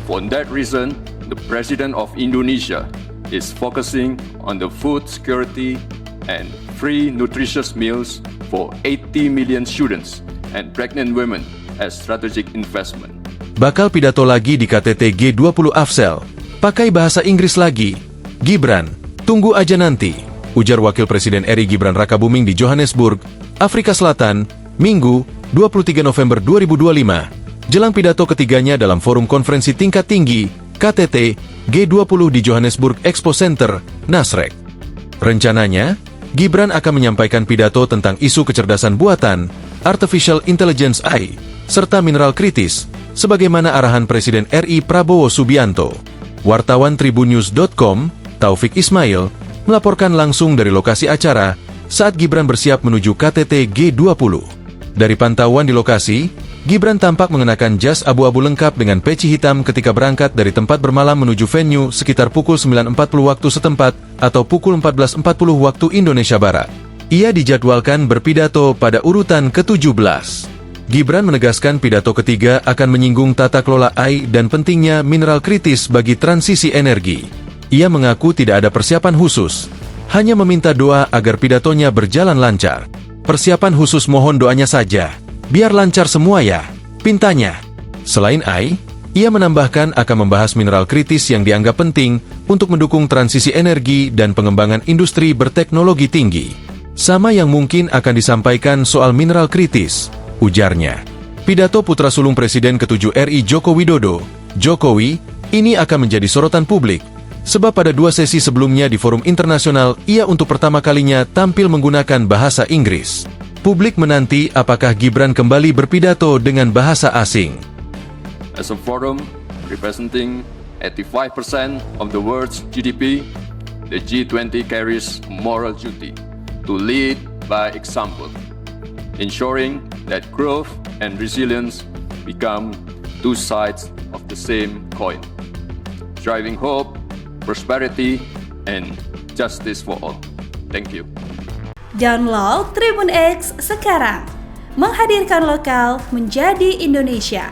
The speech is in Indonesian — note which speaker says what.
Speaker 1: For that reason, the President of Indonesia is focusing on the food security and free nutritious meals for 80 million students and pregnant women as strategic investment.
Speaker 2: Bakal pidato lagi di KTT G20 Afsel. Pakai bahasa Inggris lagi. Gibran, tunggu aja nanti, ujar Wakil Presiden RI Gibran Rakabuming di Johannesburg, Afrika Selatan, Minggu, 23 November 2025. Jelang pidato ketiganya dalam forum konferensi tingkat tinggi, KTT G20 di Johannesburg Expo Center, Nasrec. Rencananya, Gibran akan menyampaikan pidato tentang isu kecerdasan buatan, Artificial Intelligence AI, serta mineral kritis, sebagaimana arahan Presiden RI Prabowo Subianto. Wartawan Tribunnews.com, Taufik Ismail, melaporkan langsung dari lokasi acara saat Gibran bersiap menuju KTT G20. Dari pantauan di lokasi, Gibran tampak mengenakan jas abu-abu lengkap dengan peci hitam ketika berangkat dari tempat bermalam menuju venue sekitar pukul 9.40 waktu setempat atau pukul 14.40 waktu Indonesia Barat. Ia dijadwalkan berpidato pada urutan ke-17. Gibran menegaskan pidato ketiga akan menyinggung tata kelola AI dan pentingnya mineral kritis bagi transisi energi. Ia mengaku tidak ada persiapan khusus, hanya meminta doa agar pidatonya berjalan lancar. Persiapan khusus mohon doanya saja, biar lancar semua ya, pintanya. Selain AI, ia menambahkan akan membahas mineral kritis yang dianggap penting untuk mendukung transisi energi dan pengembangan industri berteknologi tinggi. Sama yang mungkin akan disampaikan soal mineral kritis, ujarnya. Pidato putra sulung Presiden ke-7 RI Joko Widodo, Jokowi, ini akan menjadi sorotan publik, sebab pada 2 sesi sebelumnya di forum internasional, ia untuk pertama kalinya tampil menggunakan bahasa Inggris. Publik menanti apakah Gibran kembali berpidato dengan bahasa asing.
Speaker 1: As a forum representing 85% of the world's GDP, the G20 carries a moral duty to lead by example, ensuring that growth and resilience become two sides of the same coin, driving hope, prosperity, and justice for all. Thank you.
Speaker 3: Download Tribun X sekarang, menghadirkan lokal menjadi Indonesia.